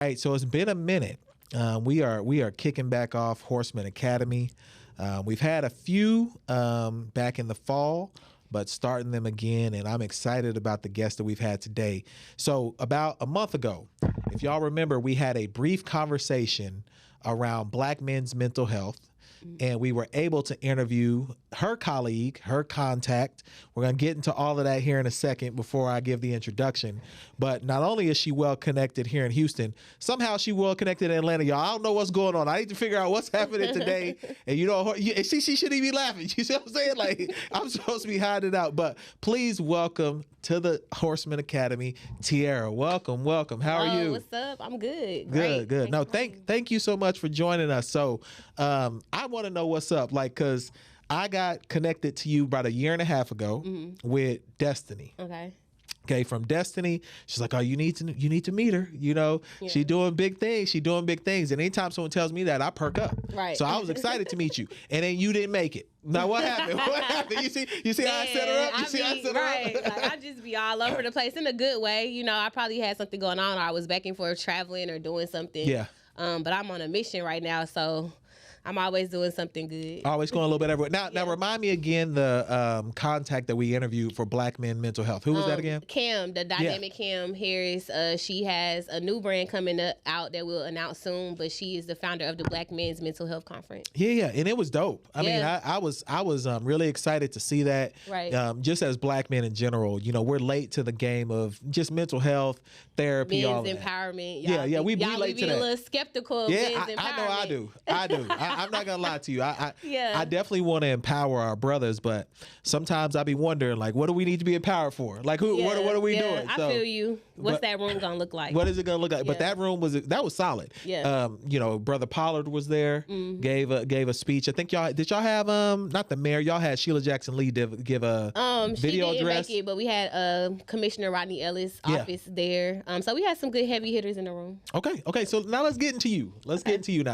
All right, so it's been a minute. We are kicking back off Horsemen Academy. We've had a few back in the fall, but starting them again, and I'm excited about the guests that we've had today. So about a month ago, if y'all remember, we had a brief conversation around Black men's mental health. And we were able to interview her colleague, her contact. We're going to get into all of that here in a second before I give the introduction. But not only is she well connected here in Houston, somehow she well connected in Atlanta. Y'all, I don't know what's going on. I need to figure out what's happening today. And you know, she shouldn't even be laughing. You see what I'm saying? Like, I'm supposed to be hiding out. But please welcome to the Horsemen Academy, Tiara. Welcome. How are you? What's up? I'm good. Good. No, thank you so much for joining us. So I want to know what's up, like, because I got connected to you about a year and a half ago with Destiny. Okay, from Destiny, she's like, oh, you need to meet her. You know, She's doing big things. And anytime someone tells me that, I perk up. Right. So I was excited to meet you, and then you didn't make it. Now what happened? You see how I set her up? Like, I just be all over the place in a good way. You know, I probably had something going on, or I was back and forth traveling or doing something. Yeah. But I'm on a mission right now, so I'm always doing something good. Always going a little bit everywhere. Now remind me again the contact that we interviewed for Black men mental health. Who was that again? Cam, the dynamic Cam Harris. She has a new brand coming out that we'll announce soon, but she is the founder of the Black Men's Mental Health Conference. Yeah, and it was dope. I mean, I was really excited to see that. Right. Just as Black men in general, you know, we're late to the game of just mental health, therapy, all men's that. empowerment. Yeah, we late to that. A little skeptical of men's empowerment. I know I do. I'm not gonna lie to you. I definitely want to empower our brothers, but sometimes I be wondering, like, what do we need to be empowered for? Like, what are we doing? I feel you. What's that room gonna look like? What is it gonna look like? But that room was solid. Yeah. You know, Brother Pollard was there, gave a speech. I think y'all have not the mayor. Y'all had Sheila Jackson Lee give a video she didn't address. make it, but we had Commissioner Rodney Ellis' office there. So we had some good heavy hitters in the room. Okay. So now let's get into you. Let's get your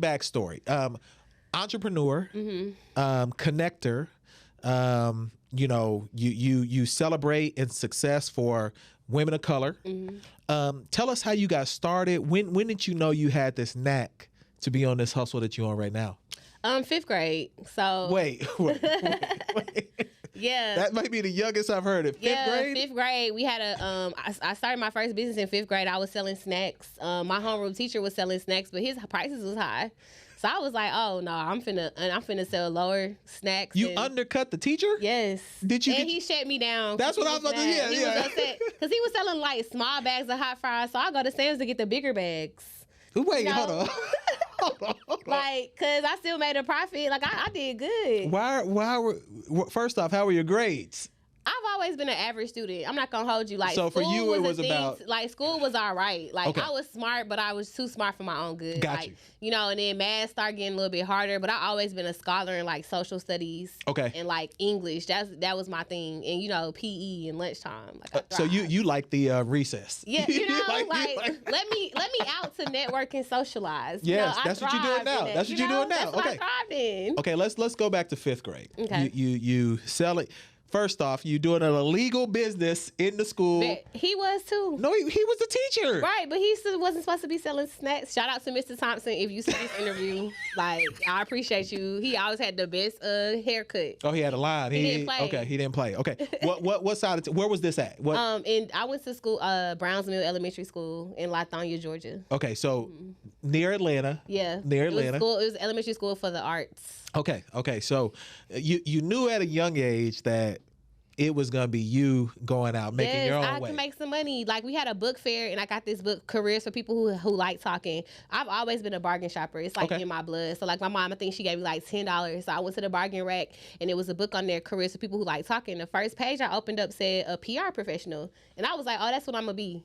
backstory. Entrepreneur, connector. You know, you celebrate in success for women of color. Tell us how you got started. When did you know you had this knack to be on this hustle that you're on right now? 5th grade. So wait. Yeah. That might be the youngest I've heard of. 5th grade? 5th grade. We had I started my first business in 5th grade. I was selling snacks. My homeroom teacher was selling snacks, but his prices was high. So I was like, oh no, I'm finna sell lower snacks. You undercut the teacher? Yes. Did you? And he shut me down. That's what I was about to hear. He was upset because he was selling like small bags of hot fries. So I go to Sam's to get the bigger bags. Wait, hold on. Like, cause I still made a profit. Like I did good. First off, how were your grades? I've always been an average student. I'm not gonna hold you. Like, so for you, it was about like school was all right. Like I was smart, but I was too smart for my own good. Got like, you. You know, and then math started getting a little bit harder. But I always been a scholar in like social studies. Okay. And like English. That was my thing. And you know, PE and lunchtime. Like so you like the recess? Yeah. You know, let me out to network and socialize. Yes, you know, that's what you're doing now. That's what you're doing now. That's what I thrived in. Okay, let's go back to 5th grade. Okay. You sell it. First off, you doing an illegal business in the school. But he was too. No, he was the teacher. Right, but he still wasn't supposed to be selling snacks. Shout out to Mr. Thompson if you see this interview. Like, I appreciate you. He always had the best haircut. Oh, he had a line. He didn't play. Okay, he didn't play. Okay, what side? Where was this at? And I went to school, Brownsville Elementary School in Lithonia, Georgia. Okay, so near Atlanta. Yeah, near Atlanta. It was elementary school for the arts. Okay. So you knew at a young age that it was gonna be you going out making your own way. I can make some money. Like we had a book fair, and I got this book, Careers for People who like talking. I've always been a bargain shopper. It's like in my blood. So like my mom, I think she gave me like $10. So I went to the bargain rack, and it was a book on there, Careers for People who like talking. The first page I opened up said a PR professional, and I was like, oh, that's what I'm gonna be.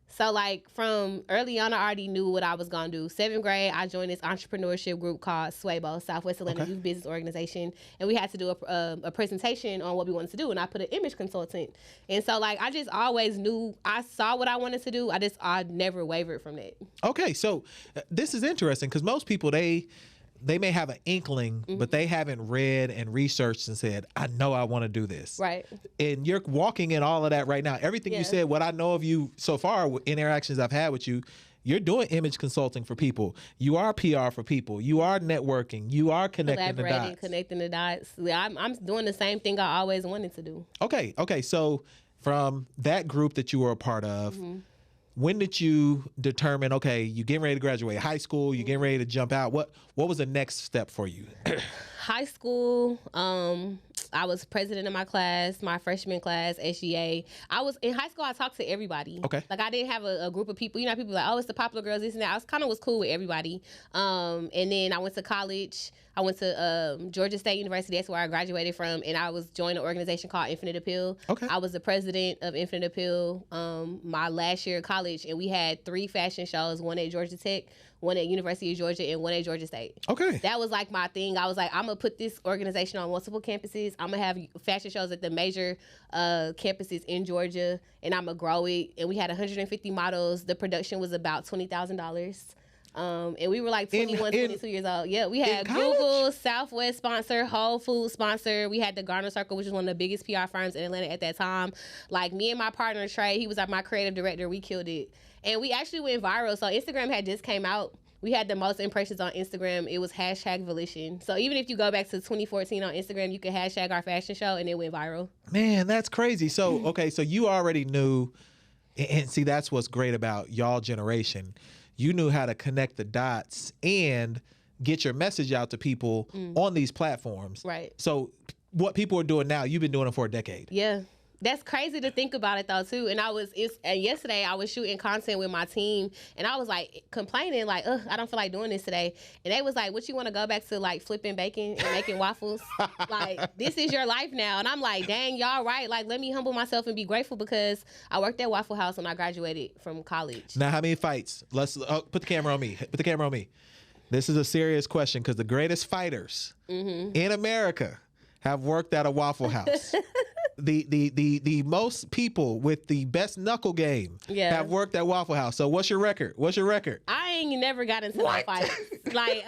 So, like, from early on, I already knew what I was going to do. 7th grade, I joined this entrepreneurship group called SWABO, Southwest Atlanta Youth Business Organization, and we had to do a presentation on what we wanted to do, and I put an image consultant. And so, like, I just always knew, I saw what I wanted to do. I never wavered from that. Okay, so this is interesting because most people, they they may have an inkling, but they haven't read and researched and said, I know I want to do this. Right. And you're walking in all of that right now. Everything you said, what I know of you so far, interactions I've had with you, you're doing image consulting for people. You are PR for people. You are networking. You are connecting the dots. Connecting the dots. I'm doing the same thing I always wanted to do. Okay. So from that group that you were a part of, when did you determine, okay, you're getting ready to graduate high school, you're getting ready to jump out? What was the next step for you? High school, I was president of my class, my freshman class, SGA. In high school, I talked to everybody. Okay. Like, I didn't have a group of people. You know, people like, oh, it's the popular girls, this and that. I was cool with everybody. And then I went to college. I went to Georgia State University. That's where I graduated from. And I was joined an organization called Infinite Appeal. Okay. I was the president of Infinite Appeal my last year of college. And we had 3 fashion shows, one at Georgia Tech, one at University of Georgia, and one at Georgia State. Okay. That was like my thing. I was like, I'm going to put this organization on multiple campuses. I'm going to have fashion shows at the major campuses in Georgia, and I'm going to grow it. And we had 150 models. The production was about $20,000. And we were like 21, 22 years old. Yeah, we had Google, Southwest sponsor, Whole Foods sponsor. We had the Garner Circle, which is one of the biggest PR firms in Atlanta at that time. Like, me and my partner, Trey, he was my creative director. We killed it. And we actually went viral. So Instagram had just came out. We had the most impressions on Instagram. It was #Volition. So even if you go back to 2014 on Instagram, you can hashtag our fashion show, and it went viral. Man, that's crazy. So, okay, so you already knew, and see, that's what's great about y'all generation. You knew how to connect the dots and get your message out to people on these platforms. Right. So what people are doing now, you've been doing it for a decade. Yeah. That's crazy to think about it, though, too. And yesterday I was shooting content with my team, and I was like complaining, like, ugh, I don't feel like doing this today. And they was like, what, you want to go back to like flipping bacon and making waffles? Like, this is your life now. And I'm like, dang, y'all right. Like, let me humble myself and be grateful, because I worked at Waffle House when I graduated from college. Now, how many fights? Let's put the camera on me. Put the camera on me. This is a serious question, because the greatest fighters in America have worked at a Waffle House. The most people with the best knuckle game have worked at Waffle House. So what's your record? I ain't never got into that fight. Like,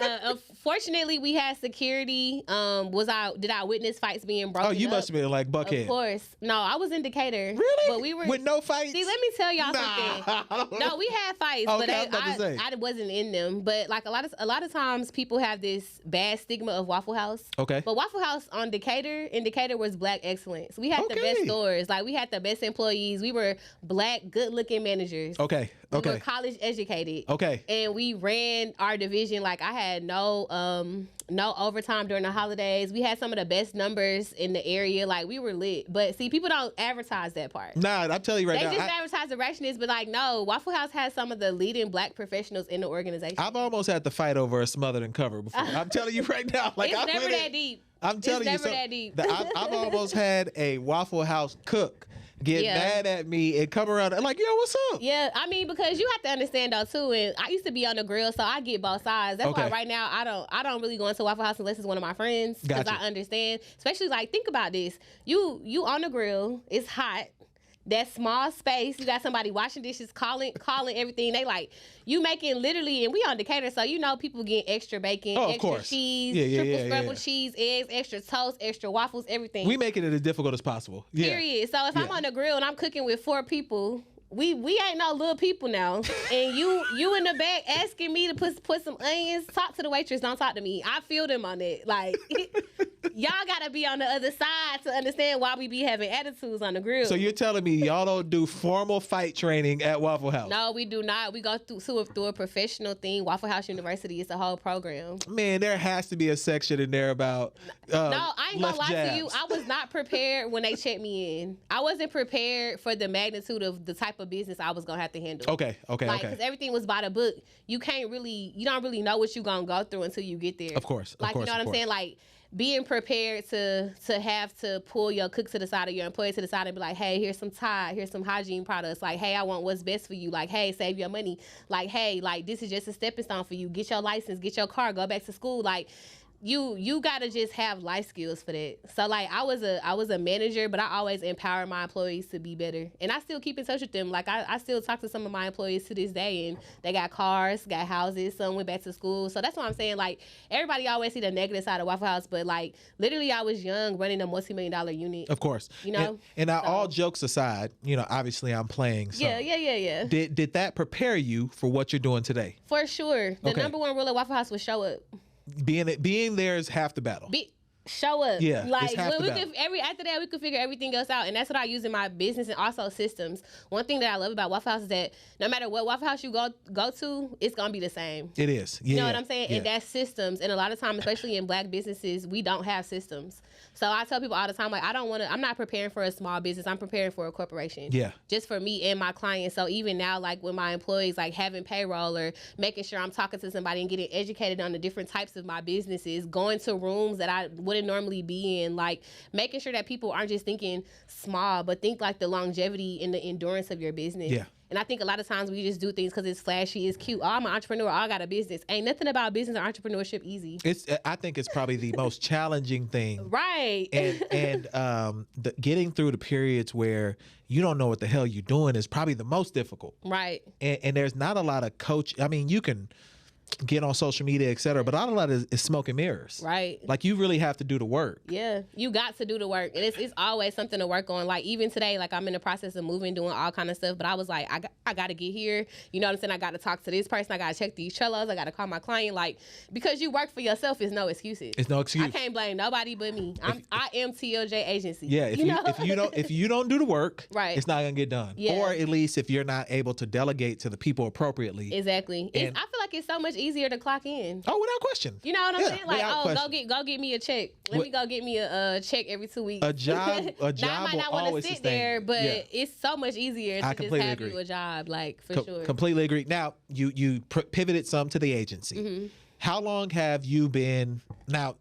fortunately, we had security. Did I witness fights being broken? Oh, you must have been like Buckhead. Of course. No, I was in Decatur. Really? But we were with no fights. See, let me tell y'all something. No, we had fights, but I wasn't in them. But like a lot of times, people have this bad stigma of Waffle House. Okay. But Waffle House in Decatur was Black excellence. We had the best stores. Like, we had the best employees. We were Black, good-looking managers. Okay. We were college educated. Okay. And we ran our division. Like, I had no overtime during the holidays. We had some of the best numbers in the area. Like, we were lit. But see, people don't advertise that part. Nah, I'm telling you right now. They just advertise the ratchetness, but like, no, Waffle House has some of the leading Black professionals in the organization. I've almost had to fight over a smothered and cover before. I'm telling you right now. Like, it's never that deep. I'm telling you, that deep. I've almost had a Waffle House cook get mad at me and come around and like, yo, what's up? Yeah, I mean, because you have to understand though too, and I used to be on the grill, so I get both sides. That's why right now I don't really go into Waffle House unless it's one of my friends, because I understand. Especially, like, think about this: you on the grill, it's hot. That small space, you got somebody washing dishes, calling everything. They like, you making literally, and we on Decatur, so you know people get extra bacon, extra cheese, triple scrambled cheese, eggs, extra toast, extra waffles, everything. We making it as difficult as possible. Period. So if I'm on the grill and I'm cooking with 4 people, we ain't no little people now. And you in the back asking me to put some onions. Talk to the waitress, don't talk to me. I feel them on it. Like, y'all gotta be on the other side to understand why we be having attitudes on the grill. So you're telling me y'all don't do formal fight training at Waffle House? No, we do not. We go through a professional thing. Waffle House University is a whole program. Man, there has to be a section in there about no, I ain't gonna lie to you. I was not prepared when they checked me in. I wasn't prepared for the magnitude of the type of business I was gonna have to handle. Okay. Because everything was by the book. You don't really know what you're gonna go through until you get there. Of course. You know what I'm saying? Like, being prepared to have to pull your cook to the side or your employee to the side and be like, hey, here's some Tide, here's some hygiene products. Like, hey, I want what's best for you. Like, hey, save your money. Like, hey, like, this is just a stepping stone for you. Get your license, get your car, go back to school. Like, you gotta just have life skills for that. So like I was a manager, but I always empower my employees to be better, and I still keep in touch with them. Like I still talk to some of my employees to this day, and they got cars, got houses, some went back to school. So that's what I'm saying. Like everybody always see the negative side of Waffle House, but like literally I was young running a multi-million-dollar unit. Of course, you know. And now, all jokes aside, you know, obviously I'm playing. So yeah. Did that prepare you for what you're doing today? For sure. The number one rule of Waffle House was show up. Being there is half the battle. Show up. Yeah, like it's half when the we battle. could after that we could figure everything else out, and that's what I use in my business and also systems. One thing that I love about Waffle House is that no matter what Waffle House you go to, it's gonna be the same. It is. Yeah, you know what I'm saying? Yeah. And that's systems. And a lot of times, especially in Black businesses, we don't have systems. So I tell people all the time, like I'm not preparing for a small business. I'm preparing for a corporation. Yeah. Just for me and my clients. So even now, like with my employees, like having payroll or making sure I'm talking to somebody and getting educated on the different types of my businesses, going to rooms that I wouldn't normally be in, like making sure that people aren't just thinking small, but think like the longevity and the endurance of your business. Yeah. And I think a lot of times we just do things because it's flashy, it's cute. Oh, I'm an entrepreneur. Oh, I got a business. Ain't nothing about business or entrepreneurship easy. I think it's probably the most challenging thing. Right. And getting through the periods where you don't know what the hell you're doing is probably the most difficult. Right. And there's not a lot of coach. I mean, you can get on social media, et cetera, but not a lot is smoke and mirrors. Right. Like you really have to do the work. Yeah, you got to do the work, and it's always something to work on. Like even today, like I'm in the process of moving, doing all kind of stuff, but I was like, I got to get here. You know what I'm saying? I got to talk to this person. I got to check these Trellos. I got to call my client. Like because you work for yourself is no excuses. It's no excuse. I can't blame nobody but me. I am TLJ agency. Yeah, if you don't do the work, right, it's not gonna get done. Yeah. Or at least if you're not able to delegate to the people appropriately. Exactly. I feel like it's so much easier to clock in. Oh, without question. You know what I'm saying? Like, question. go get me a check. Let me go get me a check every 2 weeks. A job now, I might not want to sit there, but it's so much easier to just have you a job, like for sure. Completely agree. Now, you pivoted some to the agency. Mm-hmm. How long have you been? Now,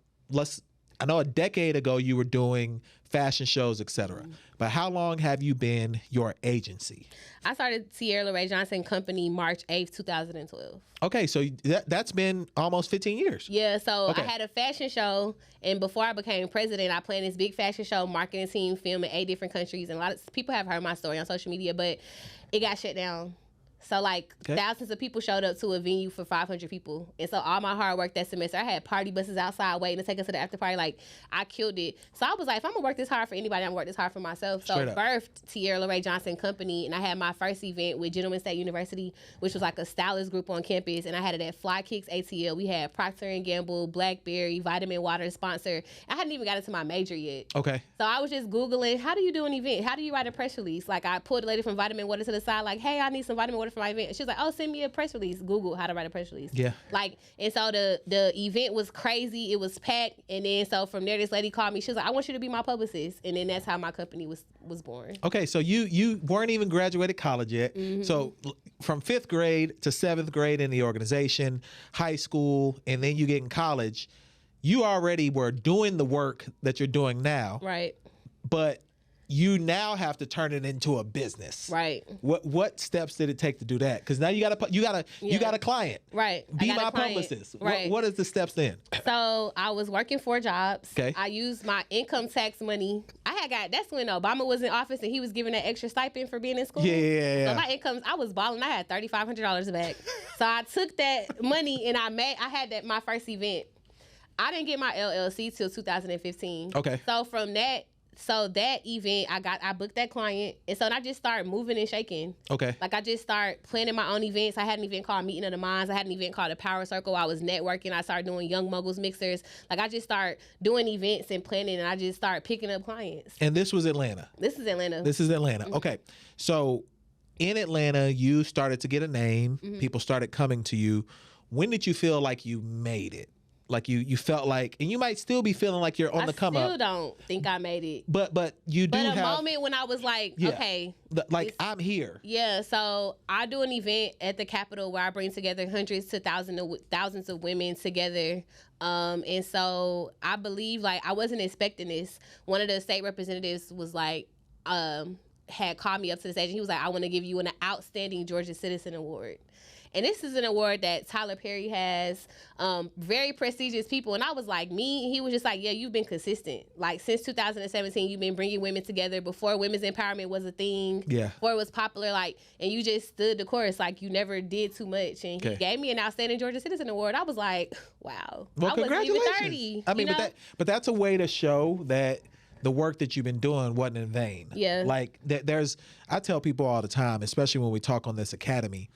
I know a decade ago you were doing fashion shows, etc. Mm-hmm. But how long have you been your agency? I started Tierra LeRae Johnson Company March 8th, 2012. Okay, so that's been almost 15 years. Yeah, so I had a fashion show, and before I became president, I planned this big fashion show, marketing team, film in 8 different countries, and a lot of people have heard my story on social media, but it got shut down. So like thousands of people showed up to a venue for 500 people. And so all my hard work that semester, I had party buses outside waiting to take us to the after party. Like I killed it. So I was like, if I'm gonna work this hard for anybody, I'm gonna work this hard for myself. So I birthed Tierra LeRae Johnson Company, and I had my first event with Gentleman State University, which was like a stylist group on campus. And I had it at Fly Kicks ATL. We had Procter & Gamble, Blackberry, Vitamin Water sponsor. I hadn't even got into my major yet. Okay. So I was just Googling, how do you do an event? How do you write a press release? Like I pulled a lady from Vitamin Water to the side, like, hey, I need some Vitamin Water for my event. She was like, oh, send me a press release. Google how to write a press release. Yeah. Like, and so the event was crazy. It was packed. And then so from there, this lady called me. She was like, I want you to be my publicist. And then that's how my company was born. Okay, so you weren't even graduated college yet. Mm-hmm. So from 5th grade to 7th grade in the organization, high school, and then you get in college, you already were doing the work that you're doing now. Right. But you now have to turn it into a business. Right. What steps did it take to do that? Because now you got a client. Right. Be my publicist. Right. What is the steps then? So I was working 4 jobs. Okay. I used my income tax money. That's when Obama was in office and he was giving that extra stipend for being in school. Yeah. So my income, I was balling. I had $3,500 back. So I took that money and I had my first event. I didn't get my LLC till 2015. Okay. So from that. So that event, I booked that client, and so I just started moving and shaking. Okay. Like I just started planning my own events. I had an event called Meeting of the Minds. I had an event called the Power Circle. I was networking. I started doing Young Moguls mixers. Like I just started doing events and planning, and I just started picking up clients. And this was Atlanta. This is Atlanta. Mm-hmm. Okay. So in Atlanta, you started to get a name. Mm-hmm. People started coming to you. When did you feel like you made it? Like you felt like, and you might still be feeling like you're on the come up. I still don't think I made it. But you do have. But a moment when I was like, okay. I'm here. Yeah, so I do an event at the Capitol where I bring together hundreds to thousands of women together. And so I believe, like, I wasn't expecting this. One of the state representatives was like, had called me up to the stage and he was like, I want to give you an Outstanding Georgia Citizen Award. And this is an award that Tyler Perry has, very prestigious people. And I was like, me? And he was just like, yeah, you've been consistent. Like, since 2017, you've been bringing women together before women's empowerment was a thing. Yeah. Before it was popular. Like, and you just stood the course. Like, you never did too much. And he gave me an Outstanding Georgia Citizen Award. I was like, wow. Well, I wasn't even 30. I mean, but that's a way to show that the work that you've been doing wasn't in vain. Yeah. Like, I tell people all the time, especially when we talk on this academy,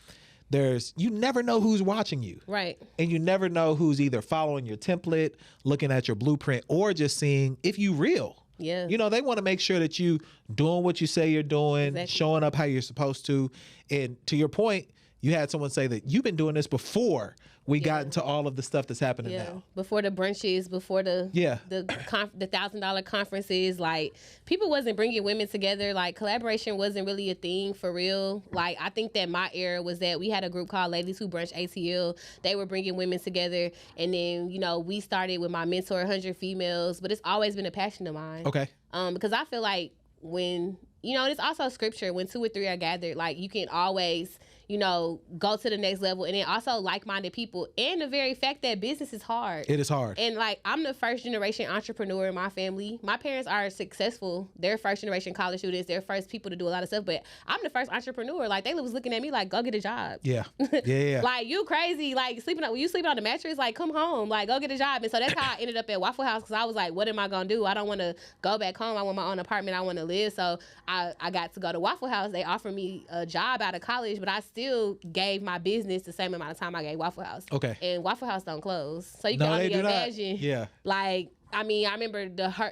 you never know who's watching you. Right. And you never know who's either following your template, looking at your blueprint, or just seeing if you real. Yeah. You know, they want to make sure that you doing what you say you're doing, showing up how you're supposed to. And to your point, you had someone say that you've been doing this before we got into all of the stuff that's happening now. Before the brunches, before the $1,000 conferences, like, people wasn't bringing women together. Like, collaboration wasn't really a thing for real. Like, I think that my era was that we had a group called Ladies Who Brunch ATL. They were bringing women together, and then, you know, we started with my mentor, 100 Females. But it's always been a passion of mine. Okay. Because I feel like when, you know, and it's also scripture, when 2 or 3 are gathered, like, you can always, you know, go to the next level. And then also like-minded people, and the very fact that business is hard. It is hard. And like, I'm the first generation entrepreneur in my family. My parents are successful. They're first generation college students. They're first people to do a lot of stuff. But I'm the first entrepreneur. Like, they was looking at me like, go get a job. Yeah. Yeah. Like, you crazy. Like, when you sleeping on the mattress, like, come home. Like, go get a job. And so that's how I ended up at Waffle House, because I was like, what am I going to do? I don't want to go back home. I want my own apartment. I want to live. So I got to go to Waffle House. They offered me a job out of college, but I still gave my business the same amount of time I gave Waffle House. Okay. And Waffle House don't close. So you can only imagine. Yeah. Like, I mean, I remember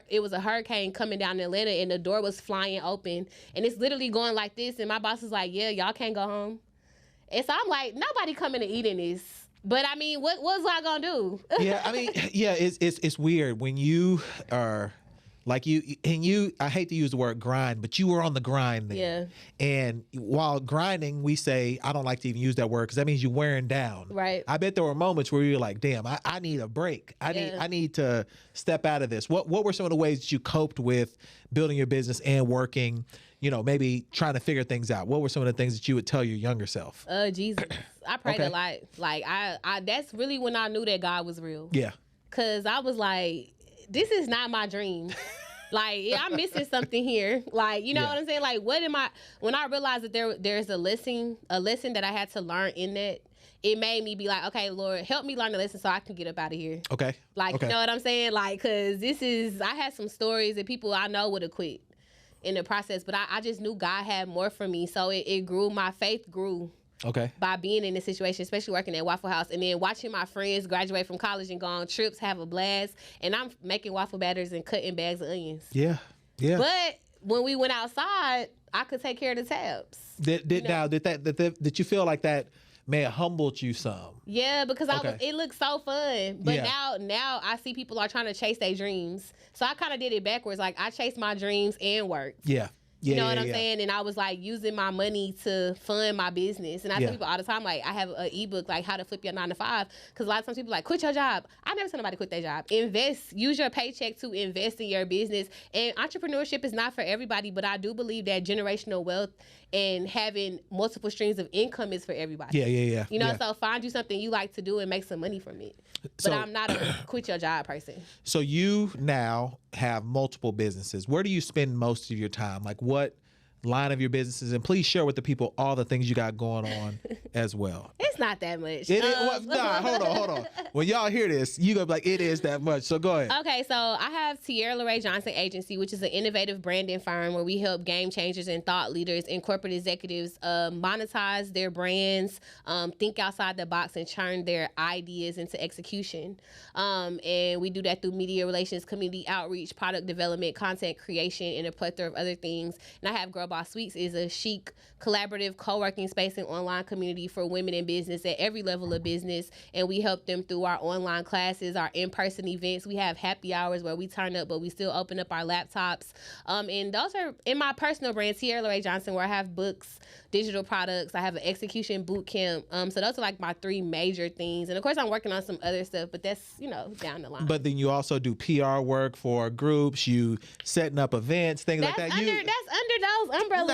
it was a hurricane coming down in Atlanta, and the door was flying open, and it's literally going like this, and my boss was like, yeah, y'all can't go home. And so I'm like, nobody coming to eat in this. But I mean, what was I gonna do? Yeah, I mean, yeah, it's weird when you are like I hate to use the word grind, but you were on the grind there. Yeah. And while grinding, we say, I don't like to even use that word because that means you're wearing down. Right. I bet there were moments where you're like, damn, I need a break. I need to step out of this. What were some of the ways that you coped with building your business and working, you know, maybe trying to figure things out? What were some of the things that you would tell your younger self? Jesus. I prayed a lot. Like, I that's really when I knew that God was real. Yeah. Cause I was like, this is not my dream. Like, yeah, I'm missing something here. Like, you know what I'm saying? Like, when I realized that there's a lesson that I had to learn in that, it made me be like, okay, Lord, help me learn the lesson so I can get up out of here. Okay. Like, you know what I'm saying? Like, cause I had some stories that people I know would have quit in the process, but I just knew God had more for me. So it grew, my faith grew. Okay. By being in this situation, especially working at Waffle House, and then watching my friends graduate from college and go on trips, have a blast, and I'm making waffle batters and cutting bags of onions. Yeah, yeah. But when we went outside, I could take care of the tabs. Did you feel like that may have humbled you some? Yeah, because it looked so fun. But now I see people are trying to chase their dreams. So I kind of did it backwards. Like, I chased my dreams and worked. Yeah. You know what I'm saying? And I was like using my money to fund my business. And I tell people all the time, like, I have an ebook, like, how to flip your 9 to 5. Because a lot of times people are like, quit your job. I never tell nobody to quit their job. Use your paycheck to invest in your business. And entrepreneurship is not for everybody, but I do believe that generational wealth and having multiple streams of income is for everybody. Yeah. You know, so find you something you like to do and make some money from it. But I'm not a quit your job person. So you now have multiple businesses. Where do you spend most of your time? Like, what line of your businesses? And please share with the people all the things you got going on as well. It's not that much. Hold on. When y'all hear this, you gonna be like, it is that much. So go ahead. Okay, so I have Tierra LaRae Johnson Agency, which is an innovative branding firm where we help game changers and thought leaders and corporate executives monetize their brands, think outside the box, and turn their ideas into execution. And we do that through media relations, community outreach, product development, content creation, and a plethora of other things. And I have Girl Boss Suites, is a chic, collaborative co-working space and online community for women in business at every level of business. And we help them through our online classes, our in-person events. We have happy hours where we turn up, but we still open up our laptops. And those are in my personal brand, Tierra LaRae Johnson, where I have books, digital products. I have an execution boot camp. So those are like my 3 major things. And of course I'm working on some other stuff, but that's, down the line. But then you also do PR work for groups, you setting up events, things like that. That's under those umbrellas,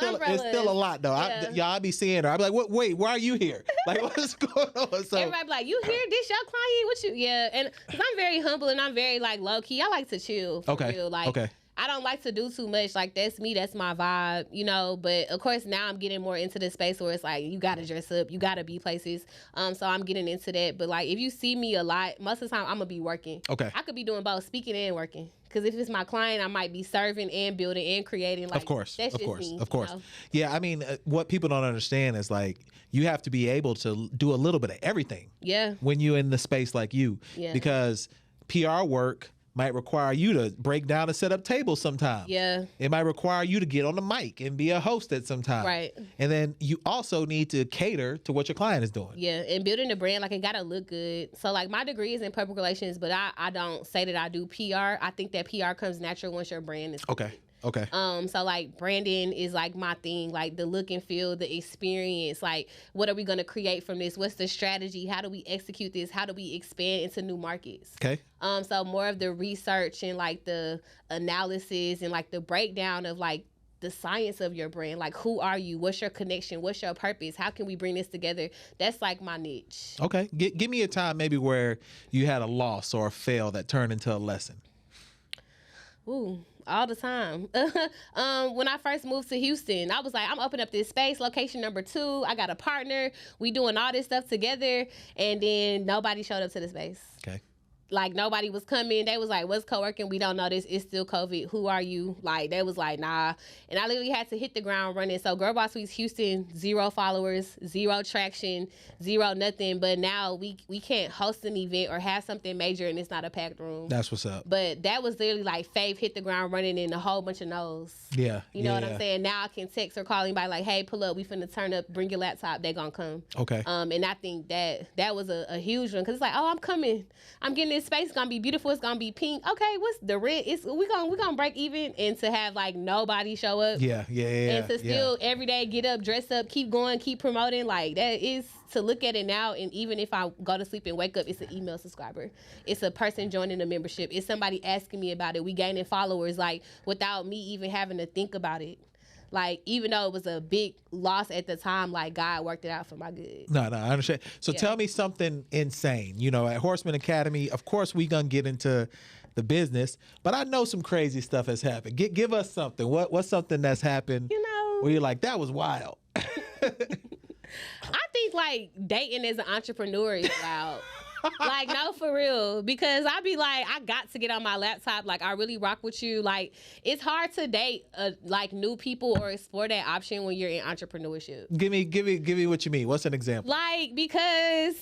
though. It's still a lot, though. Yeah. I be seeing her. I be like, wait, why are you here? Like, what's going on? So everybody be like, you here? This your client? What you? Yeah, and because I'm very humble and I'm very like low key. I like to chill. For real. Like, I don't like to do too much. Like, that's me. That's my vibe, But of course, now I'm getting more into the space where it's like, you got to dress up. You got to be places. So I'm getting into that. But like, if you see me a lot, most of the time I'm going to be working. Okay. I could be doing both, speaking and working. Because if it's my client, I might be serving and building and creating. Like, of course. That's just me, Of course. Yeah, I mean, what people don't understand is like, you have to be able to do a little bit of everything. Yeah. When you're in the space like you. Yeah. Because PR work might require you to break down and set up tables sometimes. Yeah. It might require you to get on the mic and be a host at some time. Right. And then you also need to cater to what your client is doing. Yeah, and building the brand, like, it got to look good. So, like, my degree is in public relations, but I don't say that I do PR. I think that PR comes natural once your brand is good. Okay. So like branding is like my thing, like the look and feel, the experience, like what are we going to create from this? What's the strategy? How do we execute this? How do we expand into new markets? Okay. So more of the research and like the analysis and like the breakdown of like the science of your brand. Like, who are you? What's your connection? What's your purpose? How can we bring this together? That's like my niche. Okay. Give me a time maybe where you had a loss or a fail that turned into a lesson. Ooh, all the time. When I first moved to Houston, I was like, I'm opening up this space, location number 2. I got a partner. We doing all this stuff together. And then nobody showed up to the space. Okay. Like, nobody was coming. They was like, what's co-working? We don't know this. It's still COVID. Who are you? Like, they was like, nah. And I literally had to hit the ground running. So Girl Boss Suites Houston, 0 followers, 0 traction, 0 nothing. But now we can't host an event or have something major and it's not a packed room. That's what's up. But that was literally like Faith hit the ground running and a whole bunch of no's. Yeah. You know what I'm saying? Now I can text or call anybody like, hey, pull up. We finna turn up. Bring your laptop. They gonna come. Okay. And I think that was a huge one because it's like, oh, I'm coming. I'm getting this space. It's gonna be beautiful. It's gonna be pink. Okay, what's the rent? We gonna break even, and to have like nobody show up. Yeah. And to still every day get up, dress up, keep going, keep promoting. Like, that is, to look at it now, and even if I go to sleep and wake up, it's an email subscriber. It's a person joining a membership. It's somebody asking me about it. We gaining followers, like, without me even having to think about it. Like, even though it was a big loss at the time, like, God worked it out for my good. No, I understand. So tell me something insane. At Horsemen Academy, of course, we gonna get into the business, but I know some crazy stuff has happened. Give us something. What's something that's happened where you're like, that was wild? I think, like, dating as an entrepreneur is wild. Like, no, for real. Because I be like, I got to get on my laptop. Like, I really rock with you. Like, it's hard to date like new people or explore that option when you're in entrepreneurship. Give me what you mean. What's an example? Like, because,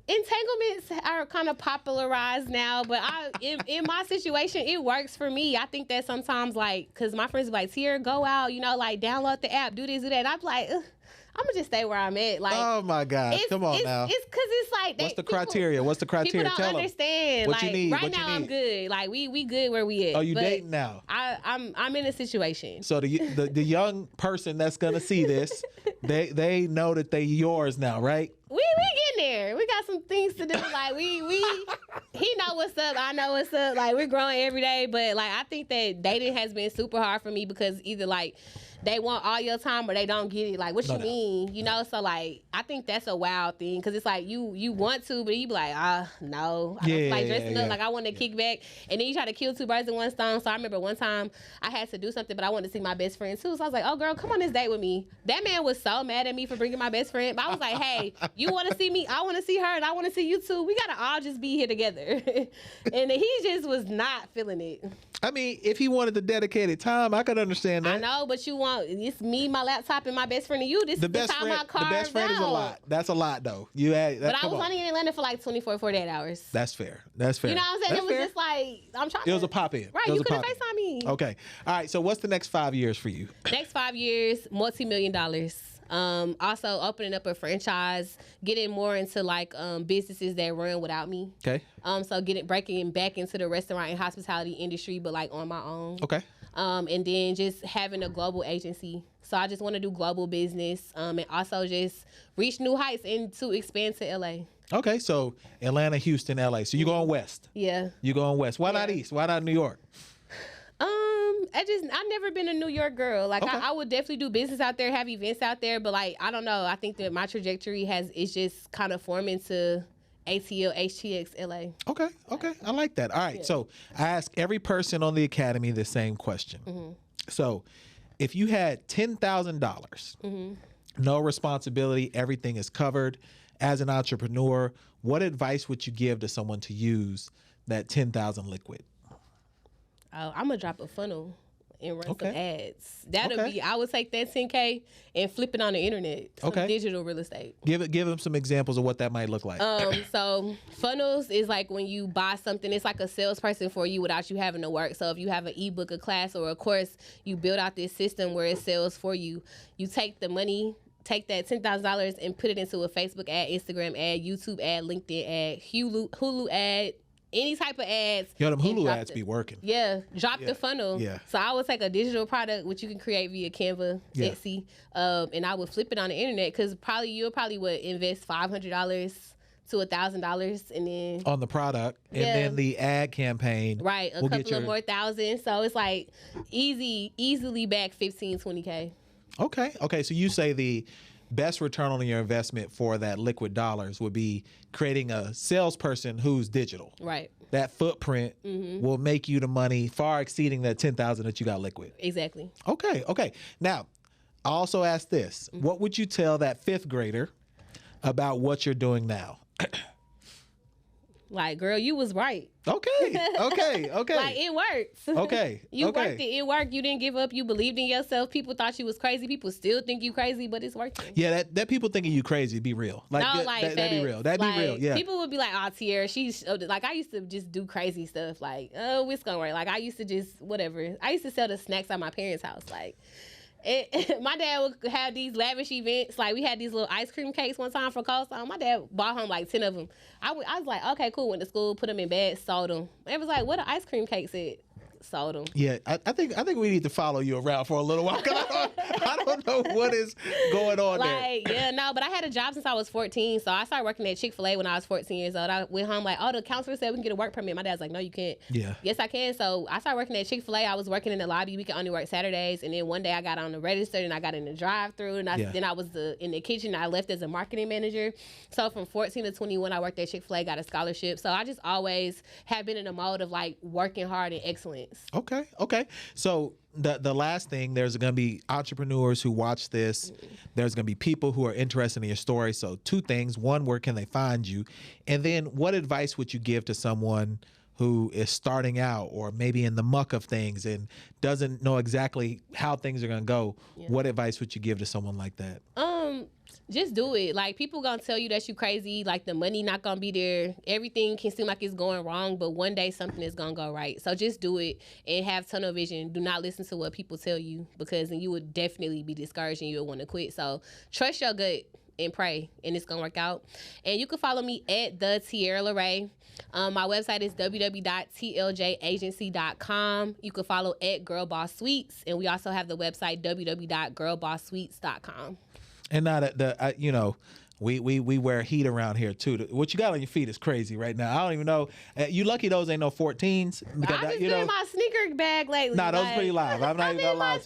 entanglements are kind of popularized now, but in my situation, it works for me. I think that sometimes, like, because my friends be like, Tia, go out, like, download the app, do this, do that. And I'm like, I'm gonna just stay where I'm at. Like, oh my God, come on now. It's because it's like, what's the criteria? What's the criteria? People don't understand. What like, you need. Right now, I'm good. Like, we good where we at. Oh, you dating now? I'm in a situation. So the young person that's gonna see this, they know that they yours now, right? We getting there. We got some things to do. Like, he know what's up. I know what's up. Like, we're growing every day. But, like, I think that dating has been super hard for me because either, like, they want all your time or they don't get it. Like, what you mean? So, like, I think that's a wild thing because it's like you want to, but you be like, no. I don't like dressing up. Like, I want to kick back. And then you try to kill 2 birds in one stone. So I remember one time I had to do something, but I wanted to see my best friend too. So I was like, oh, girl, come on this date with me. That man was so mad at me for bringing my best friend. But I was like, hey, you want to see me? I want to see her and I want to see you too. We got to all just be here together. And he just was not feeling it. I mean, if he wanted the dedicated time, I could understand that. I know, but it's me, my laptop, and my best friend and you. This is the time I carved out. The best friend is a lot. That's a lot, though. But I was only in Atlanta for like 24, 48 hours. That's fair. You know what I'm saying? It was just like, I'm trying. It was a pop-in. Right, you could have FaceTimed me. Okay. All right, so what's the next 5 years for you? Next 5 years, multi-million-dollars. Also opening up a franchise, getting more into like businesses that run without me. Okay. So breaking back into the restaurant and hospitality industry, but like on my own. Okay. and then just having a global agency. So I just want to do global business, and also just reach new heights and to expand to LA. Okay, so Atlanta, Houston, LA. So you going west? Yeah. You going west? Why not east? Why not New York? I've never been a New York girl. Like Okay. I would definitely do business out there, have events out there, but like I don't know. I think that my trajectory is just kind of forming to ATL, HTX, LA. Okay. I like that. All right. So I ask every person on the academy the same question. So if you had $10,000, no responsibility, everything is covered as an entrepreneur, what advice would you give to someone to use that 10,000 liquid? I'm gonna drop a funnel and run some ads. Okay. Be. I would take that 10K and flip it on the internet. Some digital real estate. Give them some examples of what that might look like. So funnels is like when you buy something, it's like a salesperson for you without you having to work. So if you have an ebook, a class, or a course, you build out this system where it sells for you. You take the money. Take that $10,000 and put it into a Facebook ad, Instagram ad, YouTube ad, LinkedIn ad, Hulu ad, any type of ads. Yo, them Hulu ads be working. Yeah, drop the funnel. Yeah. So I would take a digital product, which you can create via Canva, Etsy, and I would flip it on the internet because you'll probably would invest $500 to $1,000 and then on the product, and then the ad campaign. Right, a couple of more thousand. So it's like easily back 15, 20K. Okay. So you say the best return on your investment for that liquid dollars would be creating a salesperson who's digital. Right. That footprint will make you the money far exceeding that 10,000 that you got liquid. Exactly. Okay. Now, I also ask this: what would you tell that fifth grader about what you're doing now? Like, girl, you was right. Okay. Like, it works. Okay. You worked it. It worked. You didn't give up. You believed in yourself. People thought you was crazy. People still think you crazy, but it's working. Yeah, that people thinking you crazy, be real. Like, that'd be real. That'd be real. Yeah. People would be like, "Oh, Tierra, she's like." I used to just do crazy stuff. Like, oh, it's gonna work. Like, I used to just whatever. I used to sell the snacks at my parents' house. Like, my dad would have these lavish events. Like, we had these little ice cream cakes one time for coleslaw. My dad bought home like 10 of them. I was like, okay, cool. Went to school, put them in bed, sold them. It was like, what an ice cream cake said. Sold them. Yeah, I think we need to follow you around for a little while because I don't know what is going on there. Yeah, no, but I had a job since I was 14, so I started working at Chick-fil-A when I was 14 years old. I went home like, oh, the counselor said we can get a work permit. My dad's like, no, you can't. Yeah. Yes, I can. So I started working at Chick-fil-A. I was working in the lobby. We could only work Saturdays, and then one day I got on the register and I got in the drive-thru, and then I was in the kitchen. I left as a marketing manager. So from 14 to 21, I worked at Chick-fil-A, got a scholarship. So I just always have been in a mode of like working hard and excellence. Okay. So the last thing, there's going to be entrepreneurs who watch this. There's going to be people who are interested in your story. So two things. One, where can they find you? And then what advice would you give to someone who is starting out or maybe in the muck of things and doesn't know exactly how things are going to go? Yeah. What advice would you give to someone like that? Just do it. Like, people gonna tell you that you crazy, like the money not gonna be there. Everything can seem like it's going wrong, but one day something is gonna go right. So just do it and have tunnel vision. Do not listen to what people tell you, because then you would definitely be discouraged and you would want to quit. So trust your gut and pray, and it's gonna work out. And you can follow me at the Tierra LeRae. My website is www.tljAgency.com. You can follow at Girl Boss Sweets, and we also have the website www.girlbosssweets.com. And now that we wear heat around here too. What you got on your feet is crazy right now. I don't even know. You lucky those ain't no 14s. I've just been in my sneaker bag lately. Nah, those pretty live. I'm not even gonna lie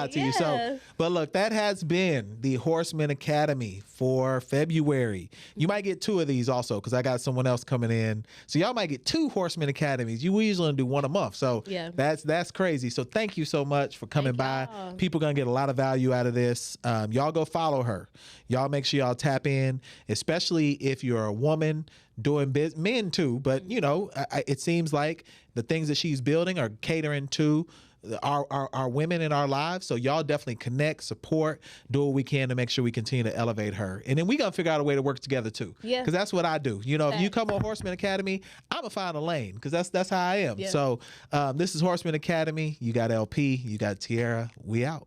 to you. So, but look, that has been the Horsemen Academy for February. You might get two of these also, because I got someone else coming in. So y'all might get two Horsemen Academies. We usually do one a month. So that's crazy. So thank you so much for coming by. People gonna get a lot of value out of this. Y'all go follow her. Y'all make sure y'all tap in, especially if you're a woman doing business, men too. But it seems like the things that she's building are catering to our women in our lives. So y'all definitely connect, support, do what we can to make sure we continue to elevate her. And then we gonna figure out a way to work together too. Yeah. Because that's what I do. If you come on Horsemen Academy, I'm gonna find a lane, because that's how I am. Yeah. So this is Horsemen Academy. You got LP, you got Tierra. We out.